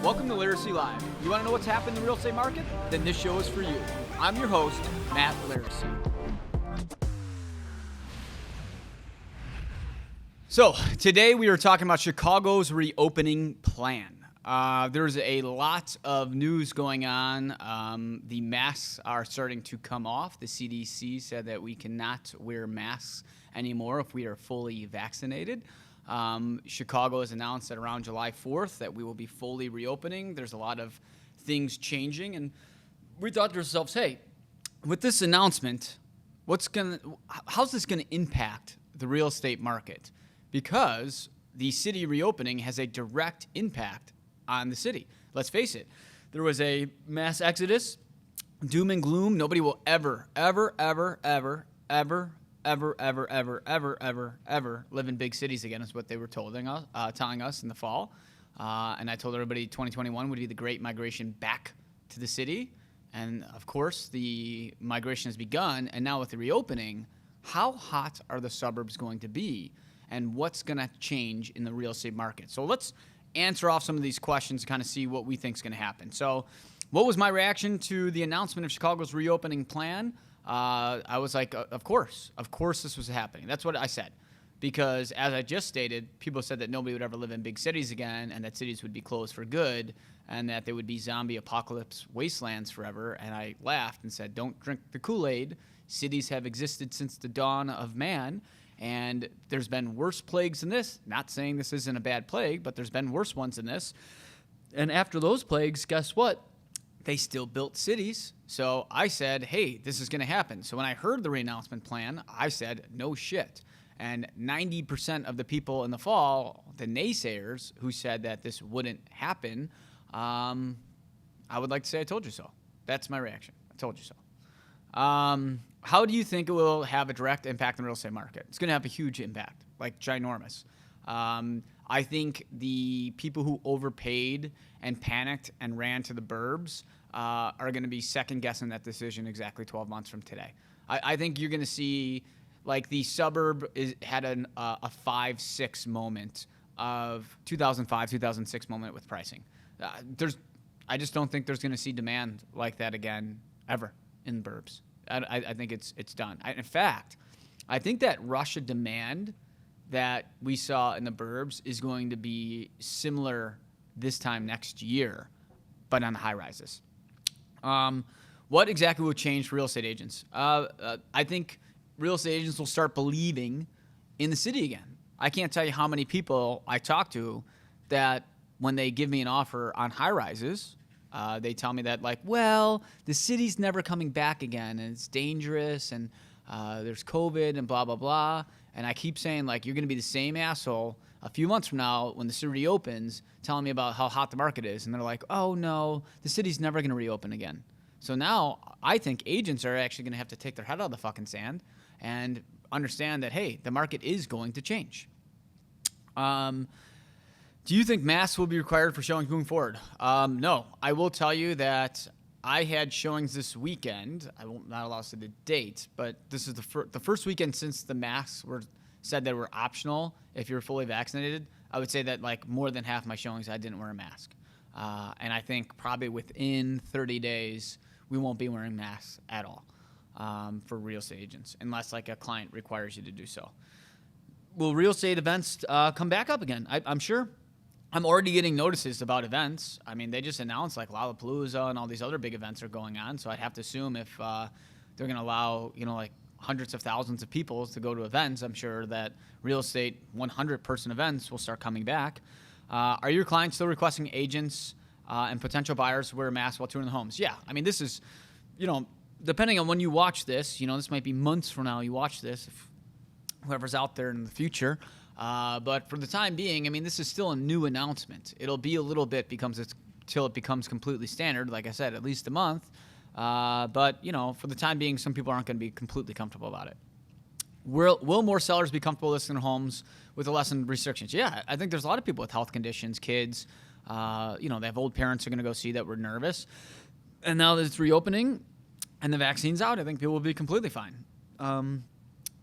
Welcome to Laricy Live. You want to know what's happened in the real estate market? Then this show is for you. I'm your host, Matt Laricy. So today we are talking about Chicago's reopening plan. There's a lot of news going on. The masks are starting to come off. The CDC said that we cannot wear masks anymore if we are fully vaccinated. Chicago has announced that around July 4th that we will be fully reopening. There's a lot of things changing, and we thought to ourselves, hey, with this announcement, how's this gonna impact the real estate market? Because the city reopening has a direct impact on the city. Let's face it, there was a mass exodus, doom and gloom. Nobody will ever live in big cities again, is what they were telling us in the fall. And I told everybody 2021 would be the great migration back to the city. And of course, the migration has begun. And now with the reopening, how hot are the suburbs going to be? And what's going to change in the real estate market? So let's answer off some of these questions, kind of see what we think is going to happen. So what was my reaction to the announcement of Chicago's reopening plan? I was like, of course this was happening. That's what I said. Because as I just stated, people said that nobody would ever live in big cities again and that cities would be closed for good and that they would be zombie apocalypse wastelands forever. And I laughed and said, don't drink the Kool-Aid. Cities have existed since the dawn of man. And there's been worse plagues than this. Not saying this isn't a bad plague, but there's been worse ones than this. And after those plagues, guess what? They still built cities. So I said, hey, this is going to happen. So when I heard the re-announcement plan, I said, no shit. And 90% of the people in the fall, the naysayers who said that this wouldn't happen, I would like to say I told you so. That's my reaction. I told you so. How do you think it will have a direct impact on the real estate market? It's going to have a huge impact, like ginormous. I think the people who overpaid and panicked and ran to the burbs are going to be second-guessing that decision exactly 12 months from today. I think you're going to see, like, the suburb had a 5-6 moment of 2005, 2006 moment with pricing. I just don't think there's going to see demand like that again ever in the burbs. I think it's done. In fact, I think that rush of demand that we saw in the burbs is going to be similar this time next year, but on the high rises. What exactly will change for real estate agents? I think real estate agents will start believing in the city again. I can't tell you how many people I talk to that when they give me an offer on high rises, they tell me that, like, well, the city's never coming back again, and it's dangerous, and there's COVID, and blah, blah, blah. And I keep saying, like, you're going to be the same asshole a few months from now when the city reopens telling me about how hot the market is. And they're like, oh, no, the city's never going to reopen again. So now I think agents are actually going to have to take their head out of the fucking sand and understand that, hey, the market is going to change. Do you think masks will be required for showings moving forward? No. I will tell you that I had showings this weekend. I won't not allow us to the date, but this is the first weekend since the masks were said that were optional if you're fully vaccinated. I would say that, like, more than half my showings I didn't wear a mask. And I think probably within 30 days we won't be wearing masks at all for real estate agents unless, like, a client requires you to do so. Will real estate events come back up again? I'm sure. I'm already getting notices about events. I mean, they just announced, like, Lollapalooza and all these other big events are going on. So I'd have to assume if they're going to allow, like, hundreds of thousands of people to go to events, I'm sure that real estate 100-person events will start coming back. Are your clients still requesting agents and potential buyers to wear masks while touring the homes? Yeah. I mean, this is, depending on when you watch this, this might be months from now you watch this, if whoever's out there in the future. But for the time being, I mean, this is still a new announcement. It'll be a little bit till it becomes completely standard, like I said, at least a month. But, for the time being, some people aren't going to be completely comfortable about it. Will more sellers be comfortable listing their homes with the lessened restrictions? Yeah, I think there's a lot of people with health conditions, kids, they have old parents who are going to go see that we're nervous. And now that it's reopening and the vaccine's out, I think people will be completely fine.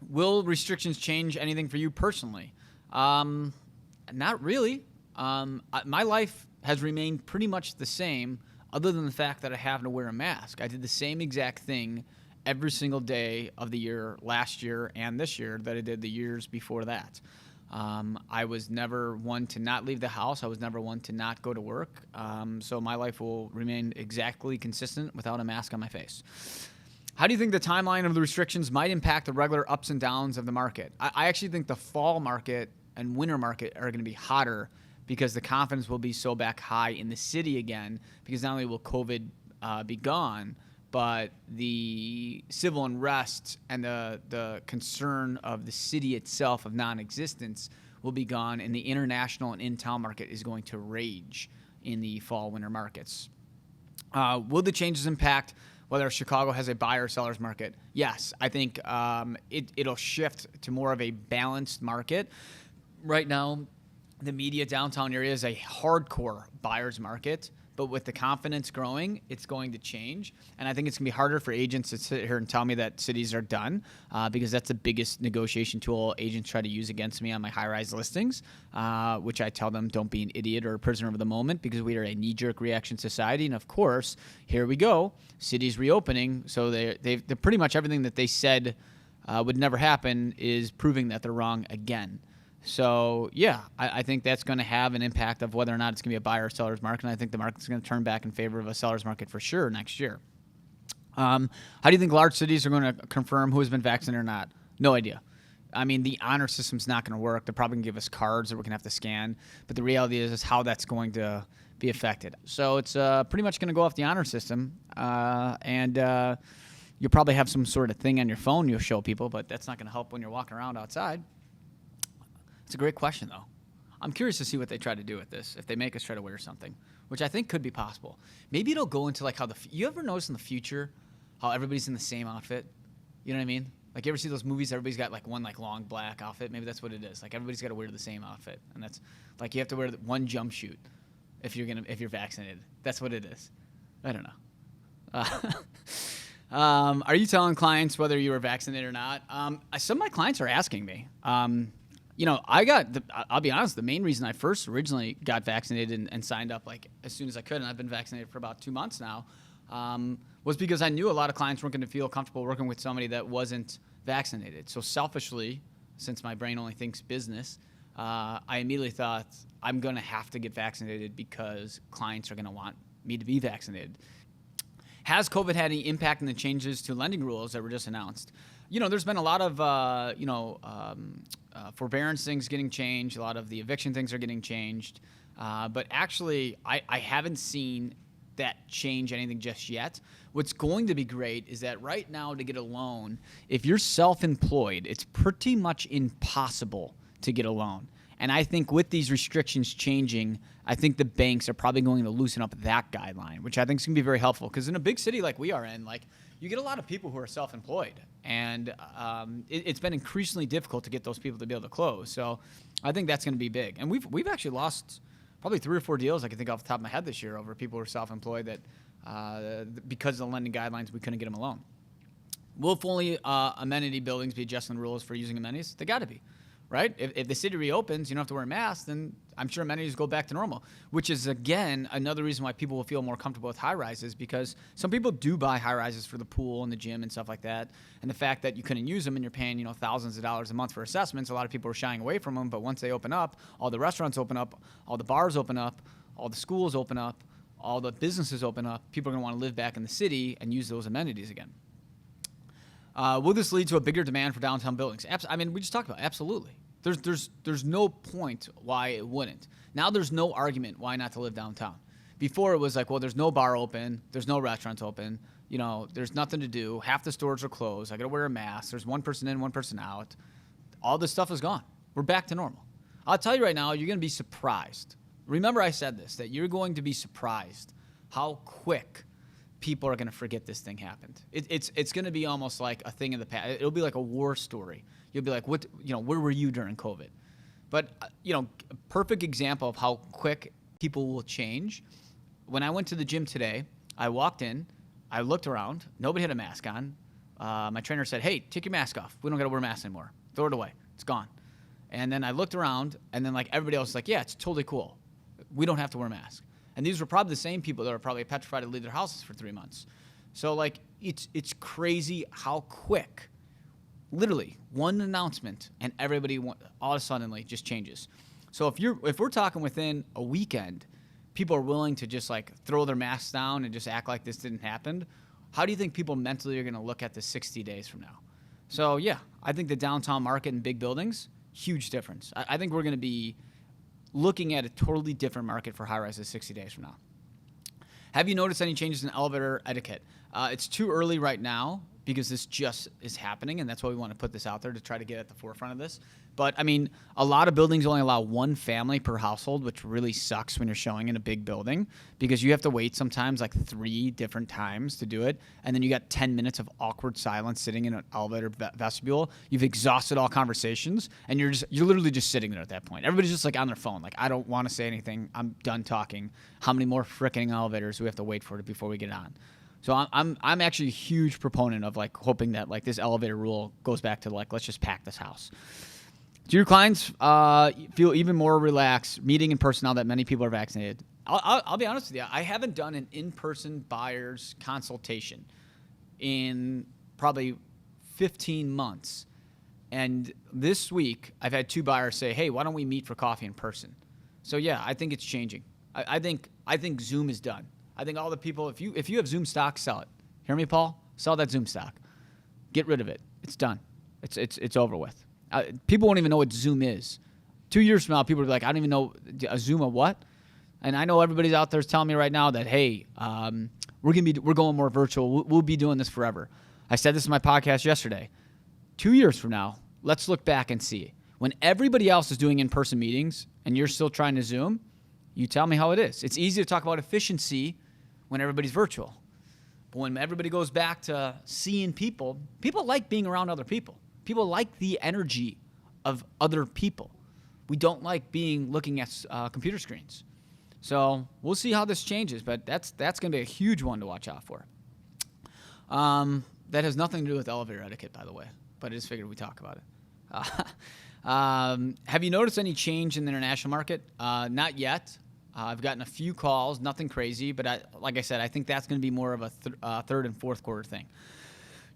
Will restrictions change anything for you personally? Not really. My life has remained pretty much the same, other than the fact that I have to wear a mask. I did the same exact thing every single day of the year, last year and this year, that I did the years before that. I was never one to not leave the house. I was never one to not go to work. So my life will remain exactly consistent without a mask on my face. How do you think the timeline of the restrictions might impact the regular ups and downs of the market? I actually think the fall market and winter market are going to be hotter because the confidence will be so back high in the city again, because not only will COVID be gone, but the civil unrest and the concern of the city itself of non-existence will be gone, and the international and in-town market is going to rage in the fall-winter markets. Will the changes impact whether Chicago has a buyer or seller's market? Yes, I think it'll shift to more of a balanced market. Right now, the media downtown area is a hardcore buyer's market, but with the confidence growing, it's going to change. And I think it's going to be harder for agents to sit here and tell me that cities are done, because that's the biggest negotiation tool agents try to use against me on my high-rise listings, which I tell them, don't be an idiot or a prisoner of the moment, because we are a knee-jerk reaction society. And of course, here we go, cities reopening. So they're pretty much everything that they said would never happen is proving that they're wrong again. So, yeah, I think that's going to have an impact of whether or not it's going to be a buyer or seller's market. And I think the market's going to turn back in favor of a seller's market for sure next year. How do you think large cities are going to confirm who has been vaccinated or not? No idea. I mean, the honor system's not going to work. They're probably going to give us cards that we're going to have to scan. But the reality is how that's going to be affected. So it's pretty much going to go off the honor system. And you'll probably have some sort of thing on your phone you'll show people, but that's not going to help when you're walking around outside. It's a great question, though. I'm curious to see what they try to do with this, if they make us try to wear something, which I think could be possible. Maybe it'll go into like how you ever notice in the future how everybody's in the same outfit? You know what I mean? Like, you ever see those movies, everybody's got like one like long black outfit? Maybe that's what it is. Like, everybody's got to wear the same outfit. And that's like, you have to wear one jumpsuit if you're vaccinated. That's what it is. I don't know. Are you telling clients whether you were vaccinated or not? Some of my clients are asking me. I'll be honest, the main reason I first originally got vaccinated and signed up like as soon as I could, and I've been vaccinated for about 2 months now, was because I knew a lot of clients weren't going to feel comfortable working with somebody that wasn't vaccinated. So selfishly, since my brain only thinks business, I immediately thought I'm going to have to get vaccinated because clients are going to want me to be vaccinated. Has COVID had any impact on the changes to lending rules that were just announced? There's been a lot of, forbearance things getting changed. A lot of the eviction things are getting changed. But actually, I haven't seen that change anything just yet. What's going to be great is that right now to get a loan, if you're self-employed, it's pretty much impossible to get a loan. And I think with these restrictions changing, I think the banks are probably going to loosen up that guideline, which I think is going to be very helpful. Because in a big city like we are in, like, you get a lot of people who are self-employed, and it's been increasingly difficult to get those people to be able to close. So I think that's going to be big. And we've actually lost probably 3 or 4 deals I can think off the top of my head this year over people who are self-employed that because of the lending guidelines, we couldn't get them a loan. Will fully amenity buildings be adjusting the rules for using amenities? They got to be. Right? If the city reopens, you don't have to wear a mask, then I'm sure amenities go back to normal, which is, again, another reason why people will feel more comfortable with high-rises, because some people do buy high-rises for the pool and the gym and stuff like that. And the fact that you couldn't use them and you're paying, thousands of dollars a month for assessments, a lot of people are shying away from them. But once they open up, all the restaurants open up, all the bars open up, all the schools open up, all the businesses open up, people are going to want to live back in the city and use those amenities again. Will this lead to a bigger demand for downtown buildings? We just talked about it. Absolutely. There's no point why it wouldn't. Now there's no argument why not to live downtown. Before it was like, well, there's no bar open, there's no restaurants open, there's nothing to do. Half the stores are closed. I got to wear a mask. There's one person in, one person out. All this stuff is gone. We're back to normal. I'll tell you right now, you're going to be surprised. Remember I said this, that you're going to be surprised how quick people are going to forget this thing happened. It's going to be almost like a thing in the past. It'll be like a war story. You'll be like, where were you during COVID? But, a perfect example of how quick people will change. When I went to the gym today, I walked in, I looked around, nobody had a mask on. My trainer said, hey, take your mask off. We don't got to wear masks anymore. Throw it away. It's gone. And then I looked around, and then like everybody else was like, yeah, it's totally cool. we don't have to wear masks. And these were probably the same people that are probably petrified to leave their houses for 3 months. So like it's crazy how quick, literally one announcement and everybody all of a sudden just changes. So if we're talking within a weekend, people are willing to just like throw their masks down and just act like this didn't happen. How do you think people mentally are going to look at this 60 days from now? So yeah, I think the downtown market and big buildings, huge difference. I think we're going to be looking at a totally different market for high-rises 60 days from now. Have you noticed any changes in elevator etiquette? It's too early right now because this just is happening, and that's why we want to put this out there to try to get at the forefront of this. But, I mean, a lot of buildings only allow one family per household, which really sucks when you're showing in a big building because you have to wait sometimes like 3 different times to do it, and then you got 10 minutes of awkward silence sitting in an elevator vestibule. You've exhausted all conversations, and you're literally just sitting there at that point. Everybody's just like on their phone. Like, I don't want to say anything. I'm done talking. How many more frickin' elevators do we have to wait for before we get on? So I'm actually a huge proponent of like hoping that like this elevator rule goes back to like, let's just pack this house. Do your clients feel even more relaxed meeting in person now that many people are vaccinated? I'll be honest with you. I haven't done an in-person buyer's consultation in probably 15 months. And this week I've had 2 buyers say, hey, why don't we meet for coffee in person? So yeah, I think it's changing. I think Zoom is done. I think all the people, if you have Zoom stock, sell it. Hear me, Paul? Sell that Zoom stock. Get rid of it. It's done. It's over with. People won't even know what Zoom is. 2 years from now, people will be like, I don't even know a Zoom of what? And I know everybody's out there is telling me right now that, hey, we're going more virtual. We'll be doing this forever. I said this in my podcast yesterday. 2 years from now, let's look back and see. When everybody else is doing in-person meetings and you're still trying to Zoom, you tell me how it is. It's easy to talk about efficiency when everybody's virtual. But when everybody goes back to seeing people, people like being around other people. People like the energy of other people. We don't like looking at computer screens. So we'll see how this changes, but that's going to be a huge one to watch out for. That has nothing to do with elevator etiquette, by the way, but I just figured we'd talk about it. Have you noticed any change in the international market? Not yet. I've gotten a few calls, nothing crazy, but like I said, I think that's going to be more of a third and fourth quarter thing.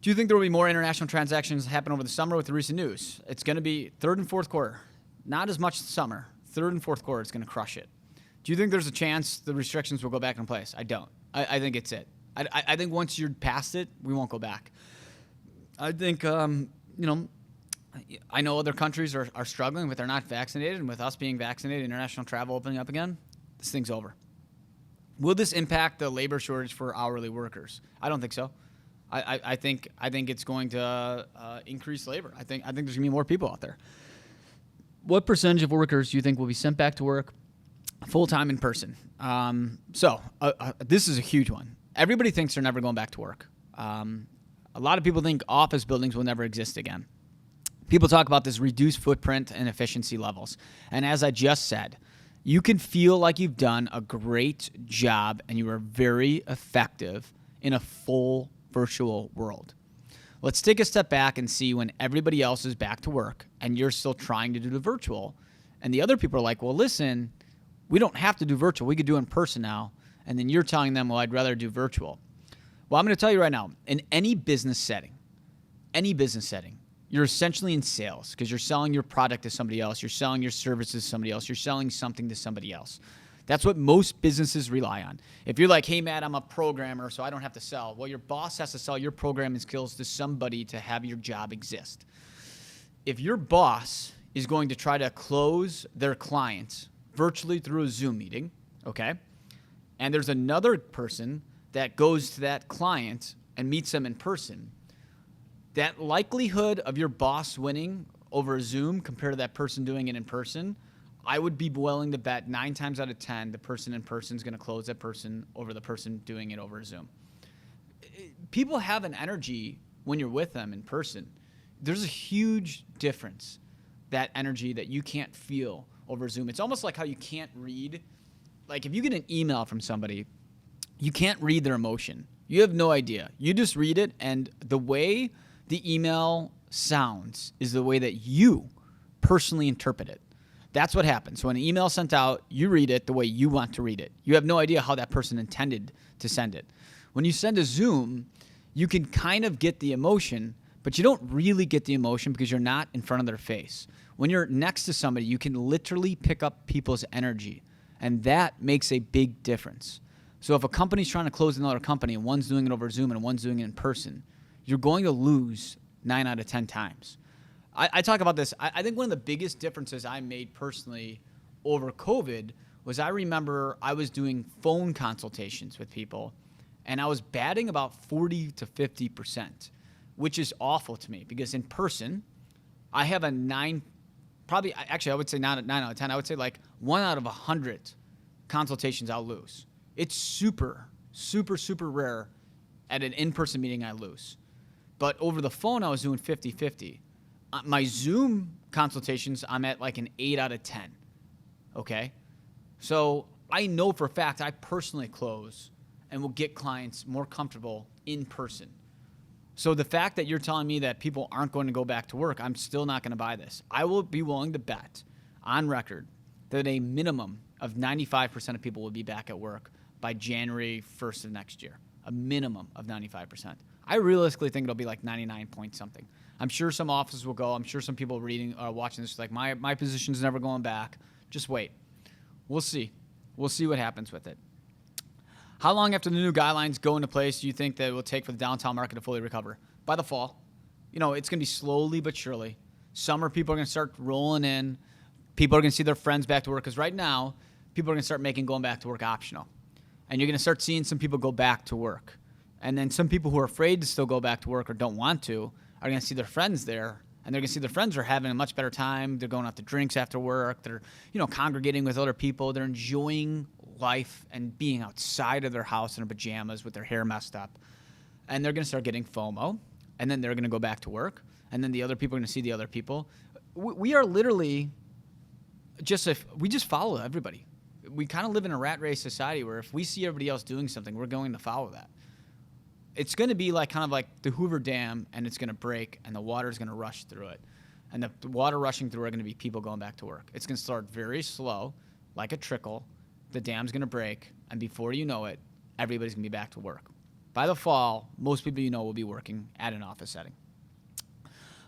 Do you think there will be more international transactions happen over the summer with the recent news? It's going to be third and fourth quarter. Not as much the summer. Third and fourth quarter, it's going to crush it. Do you think there's a chance the restrictions will go back in place? I don't. I think it's it. I think once you're past it, we won't go back. I think, I know other countries are struggling, but they're not vaccinated. And with us being vaccinated, international travel opening up again, this thing's over. Will this impact the labor shortage for hourly workers? I don't think so. I think it's going to increase labor. I think there's going to be more people out there. What percentage of workers do you think will be sent back to work full-time in person? This is a huge one. Everybody thinks they're never going back to work. A lot of people think office buildings will never exist again. People talk about this reduced footprint and efficiency levels. And as I just said, you can feel like you've done a great job and you are very effective in a full virtual world. Let's take a step back and see when everybody else is back to work and you're still trying to do the virtual. And the other people are like, well, listen, we don't have to do virtual. We could do in person now. And then you're telling them, well, I'd rather do virtual. Well, I'm going to tell you right now, in any business setting, you're essentially in sales because you're selling your product to somebody else. You're selling your services to somebody else. You're selling something to somebody else. That's what most businesses rely on. If you're like, hey, Matt, I'm a programmer, so I don't have to sell. Well, your boss has to sell your programming skills to somebody to have your job exist. If your boss is going to try to close their clients virtually through a Zoom meeting, okay, and there's another person that goes to that client and meets them in person, that likelihood of your boss winning over Zoom compared to that person doing it in person, I would be willing to bet 9 times out of 10 the person in person is going to close that person over the person doing it over Zoom. People have an energy when you're with them in person. There's a huge difference, that energy that you can't feel over Zoom. It's almost like how you can't read. Like if you get an email from somebody, you can't read their emotion. You have no idea. You just read it, and the way the email sounds is the way that you personally interpret it. That's what happens. So when an email is sent out, you read it the way you want to read it. You have no idea how that person intended to send it. When you send a Zoom, you can kind of get the emotion, but you don't really get the emotion because you're not in front of their face. When you're next to somebody, you can literally pick up people's energy, and that makes a big difference. So if a company's trying to close another company and one's doing it over Zoom and one's doing it in person, you're going to lose 9 out of 10 times. I talk about this. I think one of the biggest differences I made personally over COVID was I remember I was doing phone consultations with people, and I was batting about 40 to 50%, which is awful to me because in person, I have a 9, probably, actually I would say 9 out of 10. I would say like 1 out of 100 consultations I'll lose. It's super, super, super rare at an in-person meeting I lose. But over the phone, I was doing 50-50. My Zoom consultations, I'm at like an 8 out of 10, okay? So I know for a fact I personally close and will get clients more comfortable in person. So the fact that you're telling me that people aren't going to go back to work, I'm still not going to buy this. I will be willing to bet on record that a minimum of 95% of people will be back at work by January 1st of next year. A minimum of 95%. I realistically think it'll be like 99 point something. I'm sure some offices will go. I'm sure some people reading or watching this like my position's never going back. Just wait. We'll see. We'll see what happens with it. How long after the new guidelines go into place do you think that it will take for the downtown market to fully recover? By the fall. You know, it's going to be slowly but surely. Summer, people are going to start rolling in. People are going to see their friends back to work because right now, people are going to start making going back to work optional. And you're going to start seeing some people go back to work. And then some people who are afraid to still go back to work or don't want to are going to see their friends there, and they're going to see their friends are having a much better time. They're going out to drinks after work. They're, congregating with other people. They're enjoying life and being outside of their house in their pajamas with their hair messed up. And they're going to start getting FOMO, and then they're going to go back to work, and then the other people are going to see the other people. We are literally we just follow everybody. We kind of live in a rat race society where if we see everybody else doing something, we're going to follow that. It's going to be like kind of like the Hoover Dam, and it's going to break, and the water is going to rush through it. And the water rushing through are going to be people going back to work. It's going to start very slow, like a trickle. The dam's going to break, and before you know it, everybody's going to be back to work. By the fall, most people will be working at an office setting.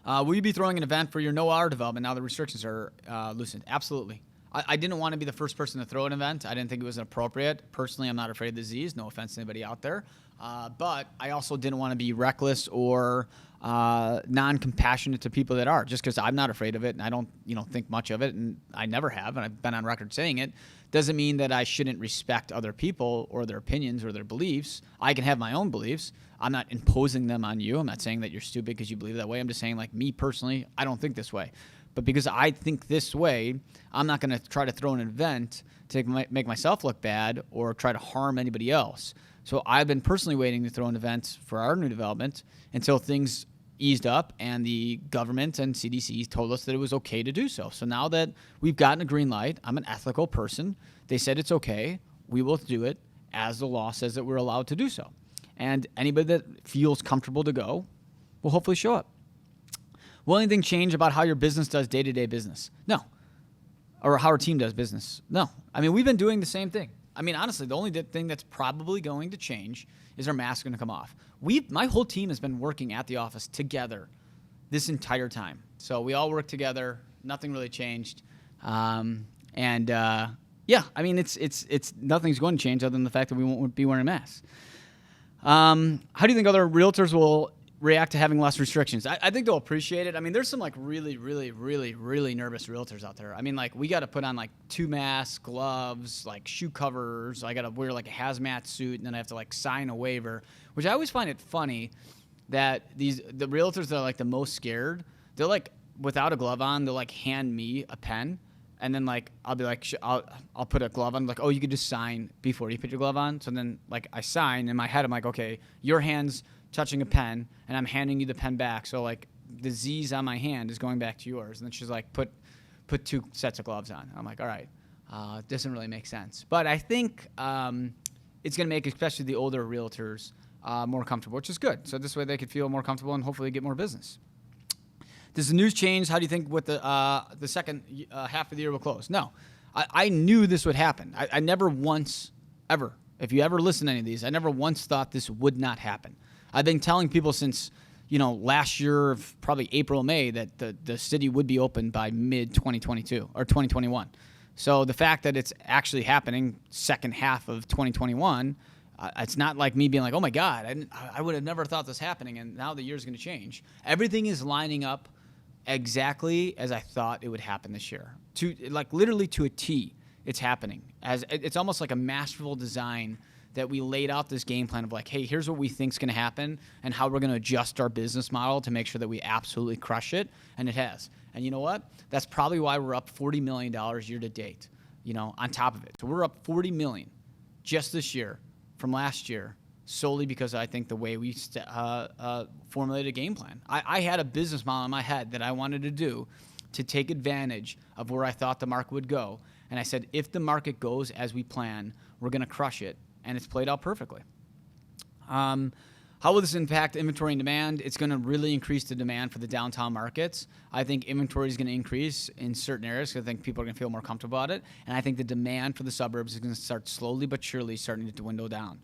Will you be throwing an event for your no-hour development now the restrictions are loosened? Absolutely. I didn't want to be the first person to throw an event. I didn't think it was appropriate. Personally, I'm not afraid of the disease. No offense to anybody out there. But I also didn't want to be reckless or non-compassionate to people that are. Just because I'm not afraid of it and I don't think much of it, and I never have, and I've been on record saying it, doesn't mean that I shouldn't respect other people or their opinions or their beliefs. I can have my own beliefs. I'm not imposing them on you. I'm not saying that you're stupid because you believe that way. I'm just saying, like, me personally, I don't think this way. But because I think this way, I'm not going to try to throw an event to make myself look bad or try to harm anybody else. So I've been personally waiting to throw an event for our new development until things eased up and the government and CDC told us that it was okay to do so. So now that we've gotten a green light, I'm an ethical person. They said it's okay. We will do it as the law says that we're allowed to do so. And anybody that feels comfortable to go will hopefully show up. Will anything change about how your business does day-to-day business? No. Or how our team does business? No. I mean, we've been doing the same thing. I mean, honestly, the only thing that's probably going to change is our masks going to come off. My whole team has been working at the office together this entire time. So we all work together. Nothing really changed. Yeah, I mean, it's nothing's going to change other than the fact that we won't be wearing masks. How do you think other realtors will react to having less restrictions? I think they'll appreciate it. I mean, there's some like really, really, really, really nervous realtors out there. I mean, like we got to put on like 2 masks, gloves, like shoe covers. I got to wear like a hazmat suit, and then I have to like sign a waiver, which I always find it funny that the realtors that are like the most scared, they're like without a glove on, they'll like hand me a pen. And then like I'll be like I'll put a glove on, like, oh, you could just sign before you put your glove on. So then like I sign in my head, I'm like, okay, your hand's touching a pen and I'm handing you the pen back. So like the Z's on my hand is going back to yours. And then she's like, put 2 sets of gloves on. I'm like, all right, it doesn't really make sense. But I think it's going to make especially the older realtors more comfortable, which is good. So this way they could feel more comfortable and hopefully get more business. Does the news change? How do you think what the second half of the year will close? No. I knew this would happen. I never once, ever, if you ever listen to any of these, I never once thought this would not happen. I've been telling people since, last year, probably April, May, that the city would be open by mid-2022 or 2021. So the fact that it's actually happening second half of 2021, it's not like me being like, oh my God, I would have never thought this happening, and now the year's going to change. Everything is lining up exactly as I thought it would happen this year. Literally to a T, it's happening. It's almost like a masterful design that we laid out this game plan of like, hey, here's what we think is going to happen and how we're going to adjust our business model to make sure that we absolutely crush it, and it has. And you know what? That's probably why we're up $40 million year to date, on top of it. So we're up $40 million just this year from last year, solely because I think the way we formulated a game plan. I had a business model in my head that I wanted to do to take advantage of where I thought the market would go. And I said, if the market goes as we plan, we're going to crush it. And it's played out perfectly. How will this impact inventory and demand? It's going to really increase the demand for the downtown markets. I think inventory is going to increase in certain areas because I think people are going to feel more comfortable about it. And I think the demand for the suburbs is going to start slowly but surely starting to dwindle down.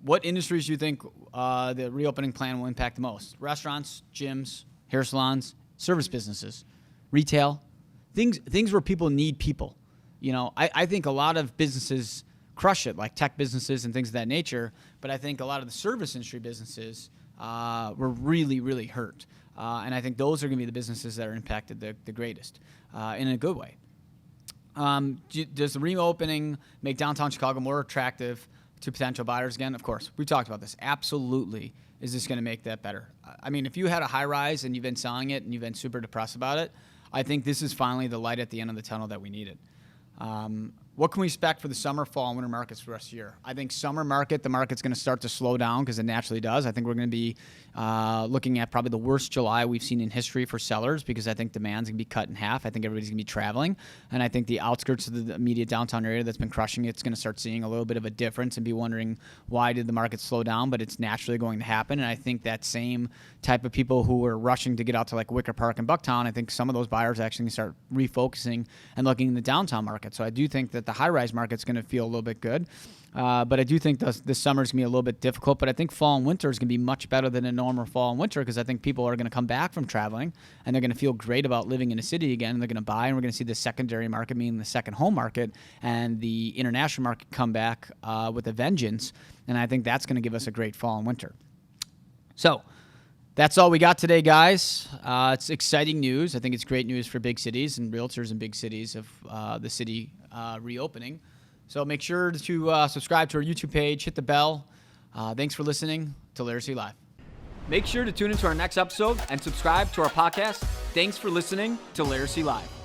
What industries do you think the reopening plan will impact the most? Restaurants, gyms, hair salons, service businesses, retail, things where people need people. I think a lot of businesses crush it, like tech businesses and things of that nature. But I think a lot of the service industry businesses were really, really hurt. And I think those are going to be the businesses that are impacted the greatest in a good way. Does the reopening make downtown Chicago more attractive to potential buyers again? Of course. We talked about this. Absolutely. Is this going to make that better? I mean, if you had a high rise and you've been selling it and you've been super depressed about it, I think this is finally the light at the end of the tunnel that we needed. What can we expect for the summer, fall, and winter markets for the rest of the year? I think summer market, the market's going to start to slow down because it naturally does. I think we're going to be looking at probably the worst July we've seen in history for sellers because I think demand's going to be cut in half. I think everybody's going to be traveling. And I think the outskirts of the immediate downtown area that's been crushing it's going to start seeing a little bit of a difference and be wondering why did the market slow down, but it's naturally going to happen. And I think that same type of people who are rushing to get out to like Wicker Park and Bucktown, I think some of those buyers actually start refocusing and looking in the downtown market. So I do think that the high-rise market's going to feel a little bit good. But I do think this summer is going to be a little bit difficult. But I think fall and winter is going to be much better than a normal fall and winter because I think people are going to come back from traveling and they're going to feel great about living in a city again. And they're going to buy, and we're going to see the secondary market, meaning the second home market, and the international market come back with a vengeance. And I think that's going to give us a great fall and winter. So that's all we got today, guys. It's exciting news. I think it's great news for big cities and realtors in big cities of the city reopening. So make sure to subscribe to our YouTube page, hit the bell. Thanks for listening to Laricy Live. Make sure to tune into our next episode and subscribe to our podcast. Thanks for listening to Laricy Live.